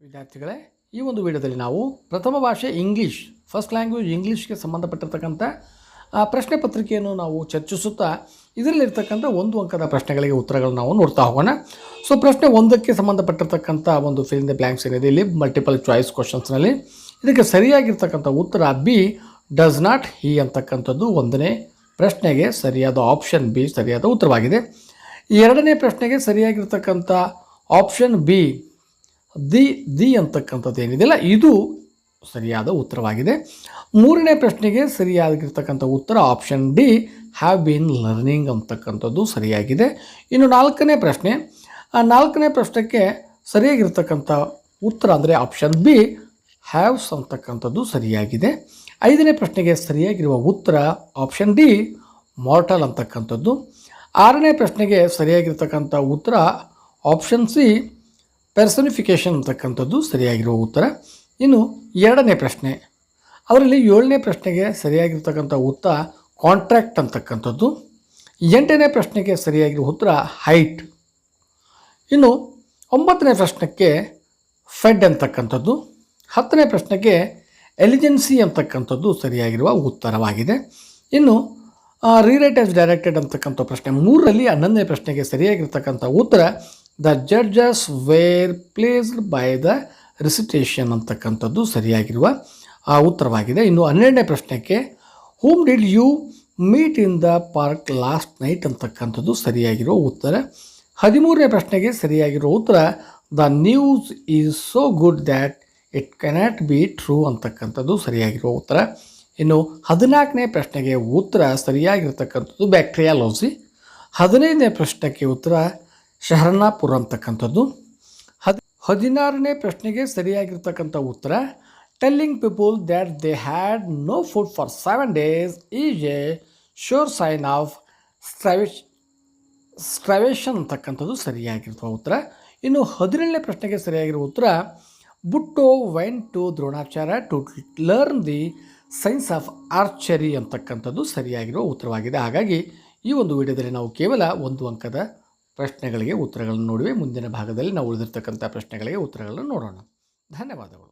ವಿದ್ಯಾರ್ಥಿಗಳೇ, ಈ ಒಂದು ವಿಡಿಯೋದಲ್ಲಿ ನಾವು ಪ್ರಥಮ ಭಾಷೆ ಇಂಗ್ಲೀಷ್, ಫಸ್ಟ್ ಲ್ಯಾಂಗ್ವೇಜ್ ಇಂಗ್ಲೀಷ್ಗೆ ಸಂಬಂಧಪಟ್ಟಿರ್ತಕ್ಕಂಥ ಪ್ರಶ್ನೆ ಪತ್ರಿಕೆಯನ್ನು ನಾವು ಚರ್ಚಿಸುತ್ತಾ ಇದರಲ್ಲಿರ್ತಕ್ಕಂಥ ಒಂದು ಅಂಕದ ಪ್ರಶ್ನೆಗಳಿಗೆ ಉತ್ತರಗಳನ್ನು ನಾವು ನೋಡ್ತಾ ಹೋಗೋಣ. ಸೊ ಪ್ರಶ್ನೆ ಒಂದಕ್ಕೆ ಸಂಬಂಧಪಟ್ಟಿರ್ತಕ್ಕಂಥ ಒಂದು ಫಿಲ್ ಇನ್ ದ ಬ್ಲ್ಯಾಂಕ್ಸ್ ಏನಿದೆ ಇಲ್ಲಿ ಮಲ್ಟಿಪಲ್ ಚಾಯ್ಸ್ ಕ್ವಶನ್ಸ್ನಲ್ಲಿ ಇದಕ್ಕೆ ಸರಿಯಾಗಿರ್ತಕ್ಕಂಥ ಉತ್ತರ ಬಿ ಡಸ್ ನಾಟ್ ಹಿ ಅಂತಕ್ಕಂಥದ್ದು ಒಂದನೇ ಪ್ರಶ್ನೆಗೆ ಸರಿಯಾದ ಆಪ್ಷನ್ ಬಿ ಸರಿಯಾದ ಉತ್ತರವಾಗಿದೆ. ಎರಡನೇ ಪ್ರಶ್ನೆಗೆ ಸರಿಯಾಗಿರ್ತಕ್ಕಂಥ ಆಪ್ಷನ್ ಬಿ ದಿ ಅಂತಕ್ಕಂಥದ್ದು ಏನಿದೆಯಲ್ಲ ಇದು ಸರಿಯಾದ ಉತ್ತರವಾಗಿದೆ. ಮೂರನೇ ಪ್ರಶ್ನೆಗೆ ಸರಿಯಾಗಿರ್ತಕ್ಕಂಥ ಉತ್ತರ option D have been learning ಅಂತಕ್ಕಂಥದ್ದು ಸರಿಯಾಗಿದೆ. ಇನ್ನು ನಾಲ್ಕನೇ ಪ್ರಶ್ನೆಗೆ ಸರಿಯಾಗಿರ್ತಕ್ಕಂಥ ಉತ್ತರ ಅಂದರೆ ಆಪ್ಷನ್ ಬಿ ಹ್ಯಾವ್ಸ್ ಅಂತಕ್ಕಂಥದ್ದು ಸರಿಯಾಗಿದೆ. ಐದನೇ ಪ್ರಶ್ನೆಗೆ ಸರಿಯಾಗಿರುವ ಉತ್ತರ ಆಪ್ಷನ್ ಡಿ ಮಾರ್ಟಲ್ ಅಂತಕ್ಕಂಥದ್ದು. ಆರನೇ ಪ್ರಶ್ನೆಗೆ ಸರಿಯಾಗಿರ್ತಕ್ಕಂಥ ಉತ್ತರ ಆಪ್ಷನ್ ಸಿ ಪರ್ಸನಿಫಿಕೇಷನ್ ಅಂತಕ್ಕಂಥದ್ದು ಸರಿಯಾಗಿರುವ ಉತ್ತರ. ಇನ್ನು ಎರಡನೇ ಪ್ರಶ್ನೆ ಅದರಲ್ಲಿ ಏಳನೇ ಪ್ರಶ್ನೆಗೆ ಸರಿಯಾಗಿರ್ತಕ್ಕಂಥ ಉತ್ತರ ಕಾಂಟ್ರಾಕ್ಟ್ ಅಂತಕ್ಕಂಥದ್ದು. ಎಂಟನೇ ಪ್ರಶ್ನೆಗೆ ಸರಿಯಾಗಿರುವ ಉತ್ತರ ಹೈಟ್. ಇನ್ನು ಒಂಬತ್ತನೇ ಪ್ರಶ್ನೆಗೆ ಫೆಡ್ ಅಂತಕ್ಕಂಥದ್ದು. ಹತ್ತನೇ ಪ್ರಶ್ನೆಗೆ ಎಲಿಜೆನ್ಸಿ ಅಂತಕ್ಕಂಥದ್ದು ಸರಿಯಾಗಿರುವ ಉತ್ತರವಾಗಿದೆ. ಇನ್ನು ರೀರೈಟ್ ಆಸ್ ಡೈರೆಕ್ಟೆಡ್ ಅಂತಕ್ಕಂಥ ಪ್ರಶ್ನೆ ಮೂರರಲ್ಲಿ 11ನೇ ಪ್ರಶ್ನೆಗೆ ಸರಿಯಾಗಿರ್ತಕ್ಕಂಥ ಉತ್ತರ the judges were placed by the recitation ಅಂತಕ್ಕಂಥದ್ದು ಸರಿಯಾಗಿರುವ ಉತ್ತರವಾಗಿದೆ. ಇನ್ನು 12ನೇ ಪ್ರಶ್ನೆಗೆ whom did you meet in the park last night ಅಂತಕ್ಕಂಥದ್ದು ಸರಿಯಾಗಿರೋ ಉತ್ತರ. 13ನೇ ಪ್ರಶ್ನೆಗೆ ಸರಿಯಾಗಿರೋ ಉತ್ತರ the news is so good that it cannot be true ಅಂತಕ್ಕಂಥದ್ದು ಸರಿಯಾಗಿರೋ ಉತ್ತರ. ಇನ್ನು 14ನೇ ಪ್ರಶ್ನೆಗೆ ಉತ್ತರ ಸರಿಯಾಗಿರ್ತಕ್ಕಂಥದ್ದು ಬ್ಯಾಕ್ಟೀರಿಯಾಲಜಿ. 15ನೇ ಪ್ರಶ್ನೆಗೆ ಉತ್ತರ ಶಹರ್ನಾಪುರ ಅಂತಕ್ಕಂಥದ್ದು. 16ನೇ ಪ್ರಶ್ನೆಗೆ ಸರಿಯಾಗಿರ್ತಕ್ಕಂಥ ಉತ್ತರ telling people that they had no food for 7 days is a sure sign of starvation ಅಂತಕ್ಕಂಥದ್ದು ಸರಿಯಾಗಿರುವ ಉತ್ತರ. ಇನ್ನು 17ನೇ ಪ್ರಶ್ನೆಗೆ ಸರಿಯಾಗಿರುವ ಉತ್ತರ ಬುಟ್ಟೋ went to Dronacharya to learn the science of archery ಅಂತಕ್ಕಂಥದ್ದು ಸರಿಯಾಗಿರುವ ಉತ್ತರವಾಗಿದೆ. ಹಾಗಾಗಿ ಈ ಒಂದು ವಿಡಿಯೋದಲ್ಲಿ ನಾವು ಕೇವಲ ಒಂದು ಅಂಕದ ಪ್ರಶ್ನೆಗಳಿಗೆ ಉತ್ತರಗಳನ್ನು ನೋಡುವೆ. ಮುಂದಿನ ಭಾಗದಲ್ಲಿ ನಾವು ಉಳಿದಿರ್ತಕ್ಕಂಥ ಪ್ರಶ್ನೆಗಳಿಗೆ ಉತ್ತರಗಳನ್ನು ನೋಡೋಣ. ಧನ್ಯವಾದಗಳು.